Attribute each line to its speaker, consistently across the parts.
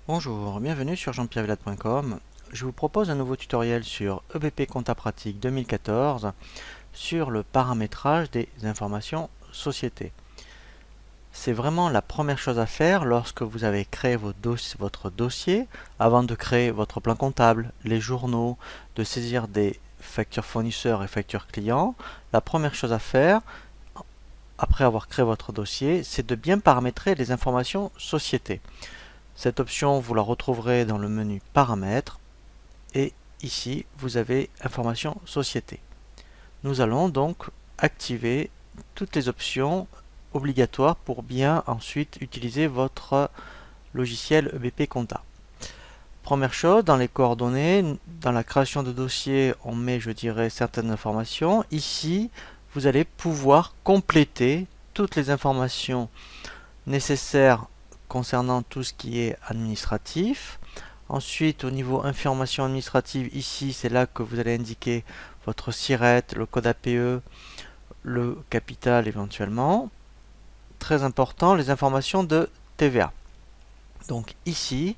Speaker 1: Bonjour, bienvenue sur jean-pierre-villade.com. Je vous propose un nouveau tutoriel sur EBP Compta Pratique 2014 sur le paramétrage des informations société. C'est vraiment la première chose à faire lorsque vous avez créé votre dossier, avant de créer votre plan comptable, les journaux, de saisir des factures fournisseurs et factures clients. La première chose à faire, après avoir créé votre dossier, c'est de bien paramétrer les informations société. Cette option, vous la retrouverez dans le menu Paramètres et ici, vous avez Information Société. Nous allons donc activer toutes les options obligatoires pour bien ensuite utiliser votre logiciel EBP Compta. Première chose, dans les coordonnées, dans la création de dossier, on met, je dirais, certaines informations. Ici, vous allez pouvoir compléter toutes les informations nécessaires concernant tout ce qui est administratif. Ensuite, au niveau information administrative, ici, c'est là que vous allez indiquer votre SIRET, le code APE, le capital éventuellement. Très important, les informations de TVA. Donc ici,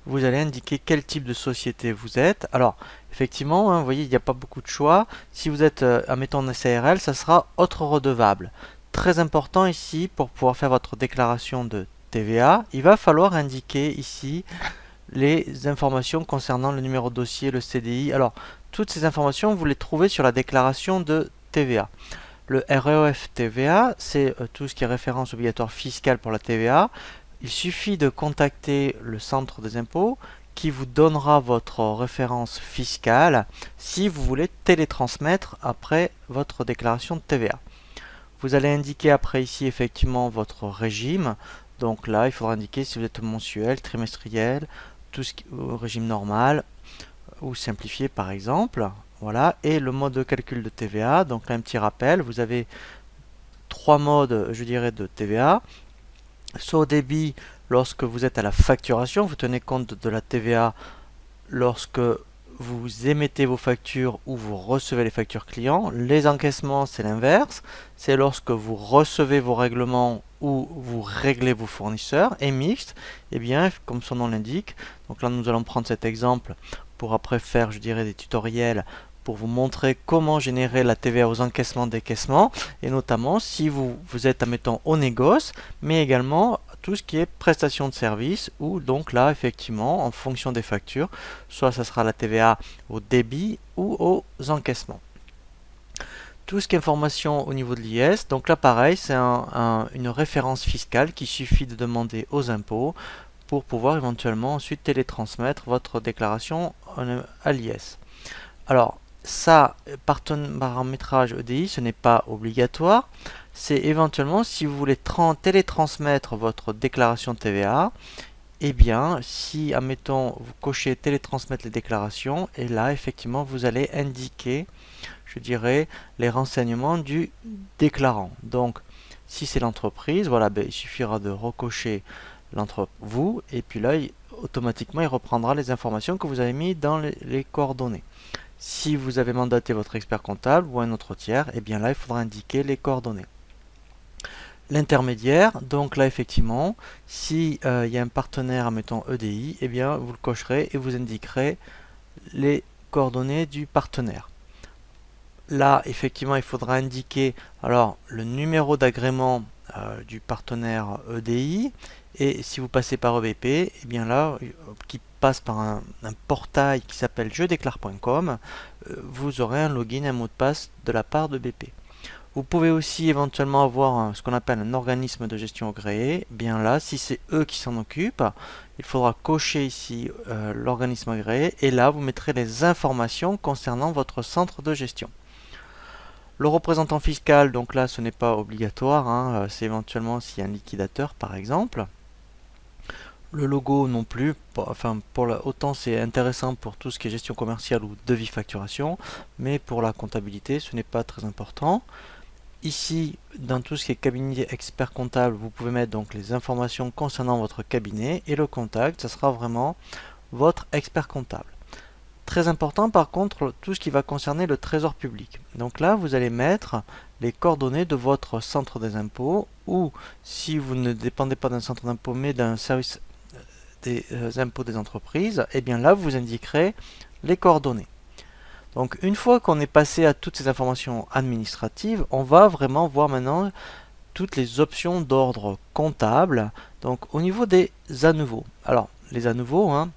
Speaker 1: vous allez indiquer quel type de société vous êtes. Alors, effectivement, hein, vous voyez, il n'y a pas beaucoup de choix. Si vous êtes, admettons, en SARL, ça sera autre redevable. Très important ici, pour pouvoir faire votre déclaration de TVA, il va falloir indiquer ici les informations concernant le numéro de dossier, le CDI. Alors, toutes ces informations, vous les trouvez sur la déclaration de TVA. Le REOF TVA, c'est tout ce qui est référence obligatoire fiscale pour la TVA. Il suffit de contacter le centre des impôts qui vous donnera votre référence fiscale si vous voulez télétransmettre après votre déclaration de TVA. Vous allez indiquer après ici effectivement votre régime. Donc là, il faudra indiquer si vous êtes mensuel, trimestriel, tout ce qui, au régime normal ou simplifié par exemple. Voilà, et le mode de calcul de TVA. Donc là, un petit rappel, vous avez trois modes, je dirais, de TVA. Soit au débit, lorsque vous êtes à la facturation, vous tenez compte de la TVA lorsque vous émettez vos factures ou vous recevez les factures clients. Les encaissements, c'est l'inverse. C'est lorsque vous recevez vos règlements ou vous réglez vos fournisseurs. Et mixte, eh bien, comme son nom l'indique, donc là nous allons prendre cet exemple pour après faire, je dirais, des tutoriels pour vous montrer comment générer la TVA aux encaissements, décaissements, et notamment si vous êtes, admettons, au négoce, mais également tout ce qui est prestation de service, où donc là, effectivement, en fonction des factures, soit ça sera la TVA au débit ou aux encaissements. Tout ce qui est information au niveau de l'IS, donc là pareil, c'est une référence fiscale qu'il suffit de demander aux impôts pour pouvoir éventuellement ensuite télétransmettre votre déclaration à l'IS. Alors, ça, paramétrage EDI, ce n'est pas obligatoire. C'est éventuellement si vous voulez télétransmettre votre déclaration de TVA, eh bien, si, admettons, vous cochez télétransmettre les déclarations, et là, effectivement, vous allez indiquer, je dirais, les renseignements du déclarant. Donc, si c'est l'entreprise, voilà, ben, il suffira de recocher vous, et puis là, automatiquement, il reprendra les informations que vous avez mis dans les coordonnées. Si vous avez mandaté votre expert comptable ou un autre tiers, et bien là, il faudra indiquer les coordonnées. L'intermédiaire, donc là, effectivement, si il y a un partenaire, mettons EDI, et bien vous le cocherez et vous indiquerez les coordonnées du partenaire. Là, effectivement, il faudra indiquer alors le numéro d'agrément du partenaire EDI, et si vous passez par EBP, et bien là, qui passe par un portail qui s'appelle jedéclare.com, vous aurez un login, un mot de passe de la part de BP. Vous pouvez aussi éventuellement avoir ce qu'on appelle un organisme de gestion agréé. Bien là, si c'est eux qui s'en occupent, il faudra cocher ici l'organisme agréé, et là vous mettrez les informations concernant votre centre de gestion. Le représentant fiscal, donc là ce n'est pas obligatoire, hein, c'est éventuellement s'il y a un liquidateur par exemple. Le logo non plus, enfin autant c'est intéressant pour tout ce qui est gestion commerciale ou devis facturation, mais pour la comptabilité ce n'est pas très important. Ici, dans tout ce qui est cabinet expert comptable, vous pouvez mettre donc les informations concernant votre cabinet, et le contact, ça sera vraiment votre expert comptable. Très important par contre, tout ce qui va concerner le trésor public. Donc là, vous allez mettre les coordonnées de votre centre des impôts, ou si vous ne dépendez pas d'un centre d'impôt mais d'un service des impôts des entreprises, et bien là, vous indiquerez les coordonnées. Donc une fois qu'on est passé à toutes ces informations administratives, on va vraiment voir maintenant toutes les options d'ordre comptable. Donc au niveau des à nouveau. Alors les à nouveau, hein,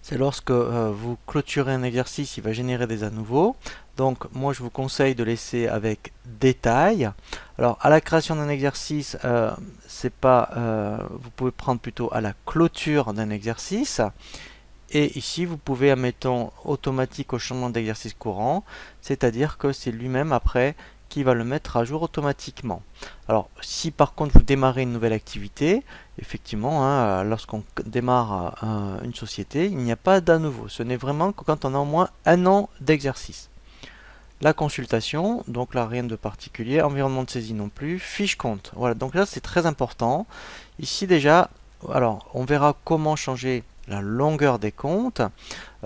Speaker 1: c'est lorsque vous clôturez un exercice, il va générer des à nouveau. Donc moi je vous conseille de laisser avec détail. Alors à la création d'un exercice, c'est pas, vous pouvez prendre plutôt à la clôture d'un exercice. Et ici vous pouvez, admettons, automatique au changement d'exercice courant, c'est-à-dire que c'est lui-même après qui va le mettre à jour automatiquement. Alors si par contre vous démarrez une nouvelle activité, effectivement, hein, lorsqu'on démarre une société, il n'y a pas d'à nouveau. Ce n'est vraiment que quand on a au moins un an d'exercice. La consultation, donc là rien de particulier, environnement de saisie non plus, fiche compte. Voilà, donc là c'est très important. Ici déjà, alors on verra comment changer la longueur des comptes.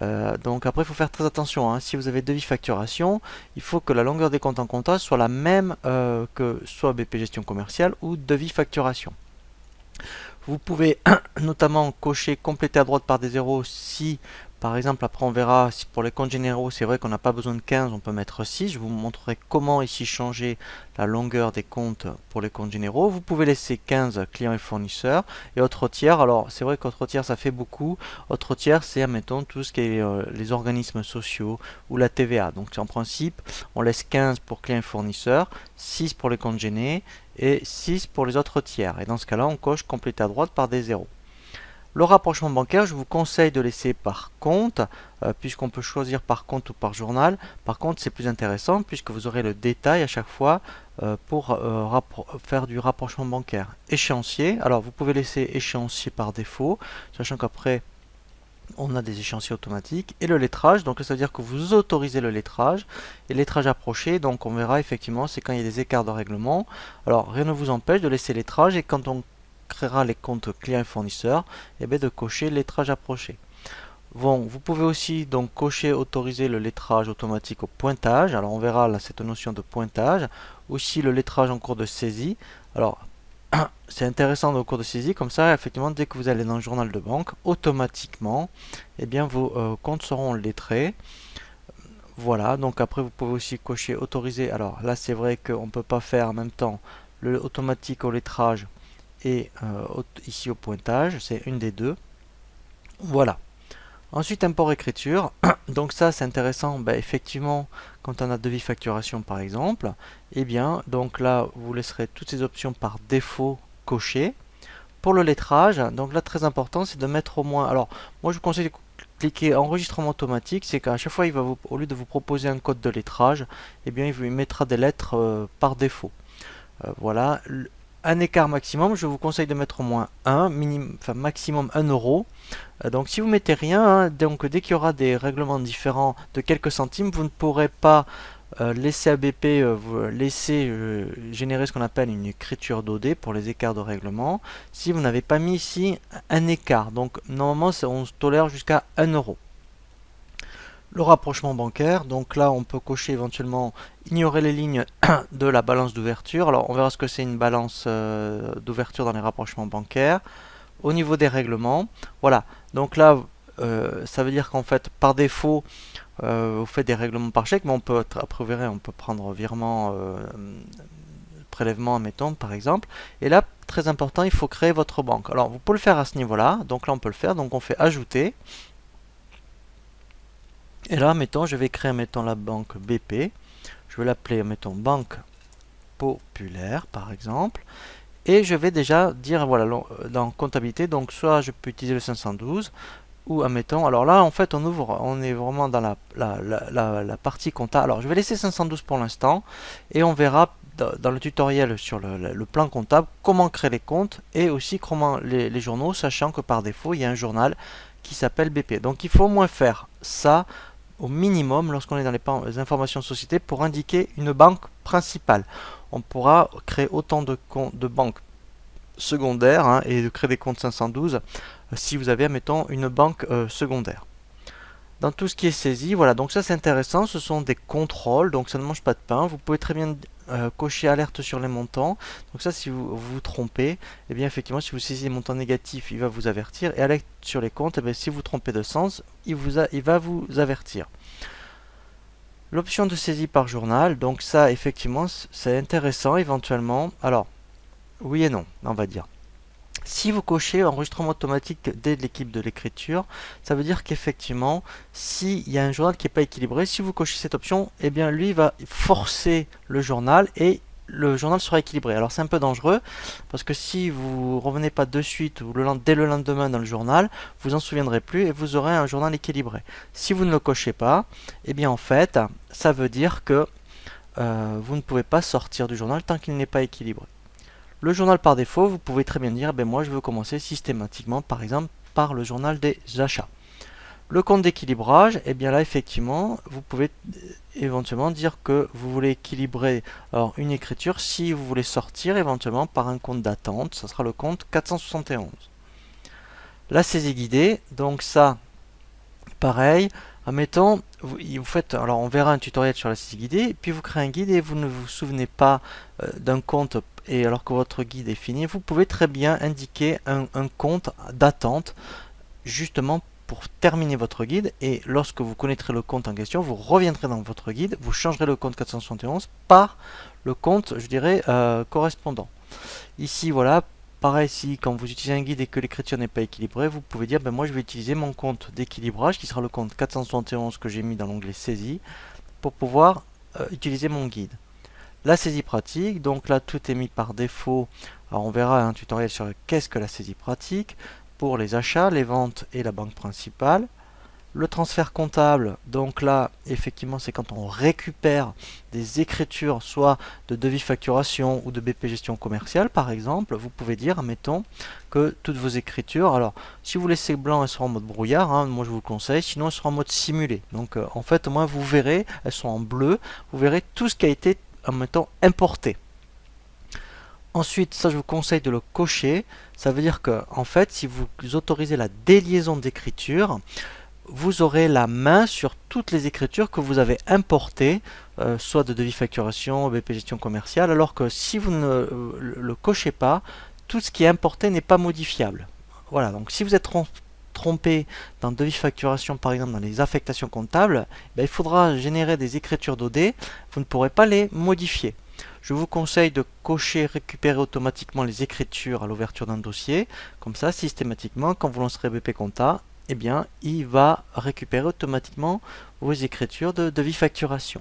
Speaker 1: Donc après il faut faire très attention, hein. Si vous avez devis facturation, il faut que la longueur des comptes en compta soit la même que soit BP gestion commerciale ou devis facturation. Vous pouvez notamment cocher compléter à droite par des zéros si, par exemple, après on verra si pour les comptes généraux c'est vrai qu'on n'a pas besoin de 15, on peut mettre 6. Je vous montrerai comment ici changer la longueur des comptes pour les comptes généraux. Vous pouvez laisser 15 clients et fournisseurs et autres tiers. Alors c'est vrai qu'autres tiers ça fait beaucoup. Autres tiers c'est, admettons, tout ce qui est les organismes sociaux ou la TVA. Donc en principe on laisse 15 pour clients et fournisseurs, 6 pour les comptes généraux et 6 pour les autres tiers. Et dans ce cas-là, on coche compléter à droite par des zéros. Le rapprochement bancaire, je vous conseille de laisser par compte, puisqu'on peut choisir par compte ou par journal. Par contre, c'est plus intéressant puisque vous aurez le détail à chaque fois pour faire du rapprochement bancaire. Échéancier, alors vous pouvez laisser échéancier par défaut, sachant qu'après on a des échéanciers automatiques, et le lettrage, donc ça veut dire que vous autorisez le lettrage, et le lettrage approché, donc on verra effectivement, c'est quand il y a des écarts de règlement. Alors rien ne vous empêche de laisser lettrage, et quand on créera les comptes clients et fournisseurs, et bien de cocher lettrage approché. Bon, vous pouvez aussi donc cocher autoriser le lettrage automatique au pointage. Alors on verra là cette notion de pointage, aussi le lettrage en cours de saisie. Alors c'est intéressant au cours de saisie, comme ça effectivement dès que vous allez dans le journal de banque, automatiquement eh bien vos comptes seront lettrés. Voilà, donc après vous pouvez aussi cocher autoriser. Alors là c'est vrai qu'on ne peut pas faire en même temps le automatique au lettrage et ici au pointage, c'est une des deux. Voilà. Ensuite, import-écriture. Donc ça, c'est intéressant. Ben, effectivement, quand on a devis facturation, par exemple, eh bien, donc là, vous laisserez toutes ces options par défaut cochées. Pour le lettrage, donc là, très important, c'est de mettre au moins. Alors, moi, je vous conseille de cliquer enregistrement automatique. C'est qu'à chaque fois, il va vous, au lieu de vous proposer un code de lettrage, eh bien, il vous mettra des lettres par défaut. Voilà. Un écart maximum, je vous conseille de mettre au moins un, enfin maximum 1 euro. Donc si vous mettez rien, hein, donc dès qu'il y aura des règlements différents de quelques centimes, vous ne pourrez pas laisser ABP vous laisser générer ce qu'on appelle une écriture d'OD pour les écarts de règlement si vous n'avez pas mis ici un écart. Donc normalement on tolère jusqu'à 1 euro. Le rapprochement bancaire, donc là on peut cocher éventuellement ignorer les lignes de la balance d'ouverture. Alors on verra ce que c'est une balance d'ouverture dans les rapprochements bancaires. Au niveau des règlements, voilà, donc là ça veut dire qu'en fait par défaut vous faites des règlements par chèque, mais on peut, après vous verrez, on peut prendre virement, prélèvement, admettons par exemple. Et là, très important, il faut créer votre banque. Alors vous pouvez le faire à ce niveau-là, donc là on peut le faire, donc on fait ajouter. Et là, mettons, je vais créer, mettons, la banque BP. Je vais l'appeler, mettons, Banque Populaire, par exemple. Et je vais déjà dire, voilà, dans comptabilité, donc soit je peux utiliser le 512, ou admettons, alors là, en fait, on est vraiment dans la partie compta. Alors, je vais laisser 512 pour l'instant, et on verra dans le tutoriel sur le plan comptable comment créer les comptes, et aussi comment les journaux, sachant que par défaut, il y a un journal qui s'appelle BP. Donc, il faut au moins faire ça au minimum lorsqu'on est dans les informations de société pour indiquer une banque principale. On pourra créer autant de banques secondaires et de créer des comptes 512 si vous avez, admettons, une banque secondaire. Dans tout ce qui est saisie, voilà, donc ça c'est intéressant, ce sont des contrôles, donc ça ne mange pas de pain. Vous pouvez très bien cocher alerte sur les montants. Donc ça, si vous vous trompez, eh bien effectivement, si vous saisissez des montants négatifs, il va vous avertir. Et alerte sur les comptes, eh bien, si vous trompez de sens, il va vous avertir. L'option de saisie par journal, donc ça effectivement, c'est intéressant éventuellement. Alors, oui et non, on va dire. Si vous cochez enregistrement automatique dès l'équipe de l'écriture, ça veut dire qu'effectivement, s'il y a un journal qui n'est pas équilibré, si vous cochez cette option, eh bien lui va forcer le journal et le journal sera équilibré. Alors c'est un peu dangereux parce que si vous revenez pas de suite ou dès le lendemain dans le journal, vous en souviendrez plus et vous aurez un journal équilibré. Si vous ne le cochez pas, eh bien en fait, ça veut dire que vous ne pouvez pas sortir du journal tant qu'il n'est pas équilibré. Le journal par défaut, vous pouvez très bien dire, ben moi je veux commencer systématiquement, par exemple, par le journal des achats. Le compte d'équilibrage, et bien là effectivement, vous pouvez éventuellement dire que vous voulez équilibrer alors, une écriture si vous voulez sortir éventuellement par un compte d'attente, ça sera le compte 471. La saisie guidée, donc ça, pareil, admettons, vous faites, alors on verra un tutoriel sur la saisie guidée, puis vous créez un guide et vous ne vous souvenez pas d'un compte, et alors que votre guide est fini, vous pouvez très bien indiquer un compte d'attente, justement pour terminer votre guide, et lorsque vous connaîtrez le compte en question, vous reviendrez dans votre guide, vous changerez le compte 471 par le compte, je dirais, correspondant. Ici, voilà, pareil, si quand vous utilisez un guide et que l'écriture n'est pas équilibrée, vous pouvez dire, ben moi je vais utiliser mon compte d'équilibrage, qui sera le compte 471 que j'ai mis dans l'onglet saisie, pour pouvoir utiliser mon guide. La saisie pratique, donc là tout est mis par défaut. Alors on verra un tutoriel sur qu'est-ce que la saisie pratique pour les achats, les ventes et la banque principale. Le transfert comptable, donc là effectivement c'est quand on récupère des écritures soit de devis facturation ou de BP gestion commerciale par exemple, vous pouvez dire, admettons, que toutes vos écritures, alors si vous laissez blanc elles seront en mode brouillard, hein, moi je vous le conseille, sinon elles seront en mode simulé. Donc en fait au moins vous verrez, elles sont en bleu, vous verrez tout ce qui a été en même temps importé. Ensuite, ça je vous conseille de le cocher, ça veut dire que en fait si vous autorisez la déliaison d'écriture, vous aurez la main sur toutes les écritures que vous avez importées, soit de devis facturation, BP gestion commerciale, alors que si vous ne le cochez pas, tout ce qui est importé n'est pas modifiable. Voilà, donc si vous êtes trompé dans devis facturation, par exemple dans les affectations comptables, ben, il faudra générer des écritures d'OD, vous ne pourrez pas les modifier. Je vous conseille de cocher récupérer automatiquement les écritures à l'ouverture d'un dossier, comme ça systématiquement quand vous lancerez BP Compta, eh bien, il va récupérer automatiquement vos écritures de devis facturation.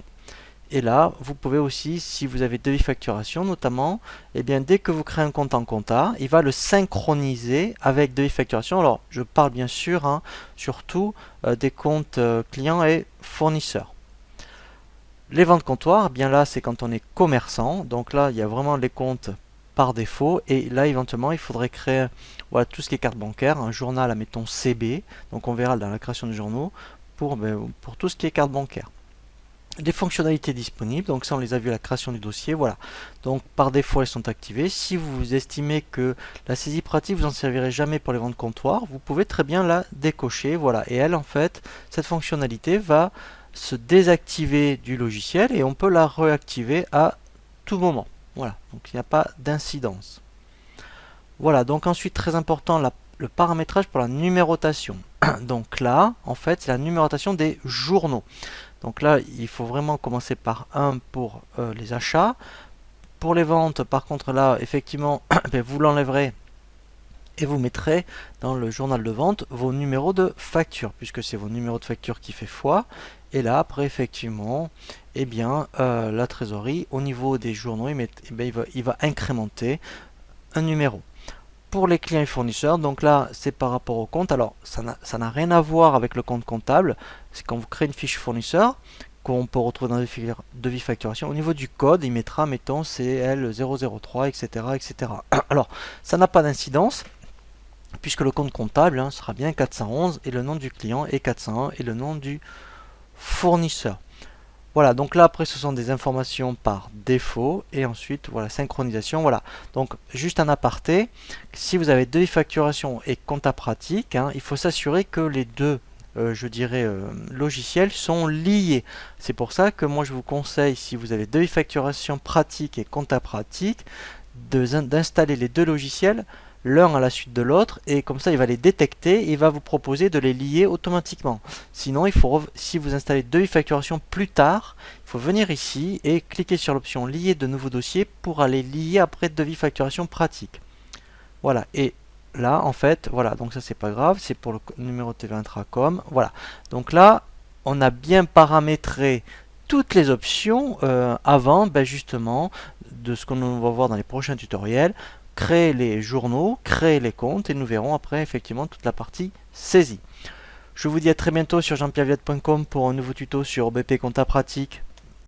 Speaker 1: Et là, vous pouvez aussi, si vous avez devis facturation notamment, eh bien, dès que vous créez un compte en compta, il va le synchroniser avec devis facturation. Alors, je parle bien sûr, hein, surtout des comptes clients et fournisseurs. Les ventes comptoirs, eh bien là, c'est quand on est commerçant. Donc là, il y a vraiment les comptes par défaut, et là éventuellement il faudrait créer voilà, tout ce qui est carte bancaire, un journal admettons CB, donc on verra dans la création de journaux pour tout ce qui est carte bancaire. Les fonctionnalités disponibles, donc ça on les a vu à la création du dossier, voilà, donc par défaut elles sont activées. Si vous estimez que la saisie pratique vous en servirez jamais pour les ventes comptoirs, vous pouvez très bien la décocher, voilà, et elle en fait, cette fonctionnalité va se désactiver du logiciel et on peut la réactiver à tout moment. Voilà, donc il n'y a pas d'incidence. Voilà, donc ensuite très important, le paramétrage pour la numérotation. Donc là, en fait, c'est la numérotation des journaux. Donc là, il faut vraiment commencer par 1 pour les achats. Pour les ventes, par contre là, effectivement, vous l'enlèverez et vous mettrez dans le journal de vente vos numéros de facture, puisque c'est vos numéros de facture qui fait foi. Et là, après, effectivement, eh bien, la trésorerie, au niveau des journaux, il va incrémenter un numéro. Pour les clients et fournisseurs, donc là, c'est par rapport au compte. Alors, ça n'a rien à voir avec le compte comptable. C'est quand vous créez une fiche fournisseur, qu'on peut retrouver dans le devis facturation. Au niveau du code, il mettra, mettons, CL003, etc., etc. Alors, ça n'a pas d'incidence, puisque le compte comptable sera bien 411 et le nom du client est 401 et le nom du fournisseur. Voilà, donc là après ce sont des informations par défaut et ensuite voilà, synchronisation, voilà. Donc juste un aparté, si vous avez devis facturation et compta pratique, il faut s'assurer que les deux je dirais, logiciels sont liés. C'est pour ça que moi je vous conseille, si vous avez devis facturation pratique et compta pratique, d'installer les deux logiciels l'un à la suite de l'autre, et comme ça il va les détecter et il va vous proposer de les lier automatiquement. Sinon, si vous installez devis facturation plus tard, il faut venir ici et cliquer sur l'option lier de nouveau dossier pour aller lier après devis facturation pratique. Voilà, et là en fait, voilà, donc ça c'est pas grave, c'est pour le numéro TVA Intracom. Voilà, donc là on a bien paramétré toutes les options avant, justement, de ce qu'on va voir dans les prochains tutoriels. Créer les journaux, créer les comptes, et nous verrons après effectivement toute la partie saisie. Je vous dis à très bientôt sur jeanpierrevillatte.com pour un nouveau tuto sur BP Compta Pratique.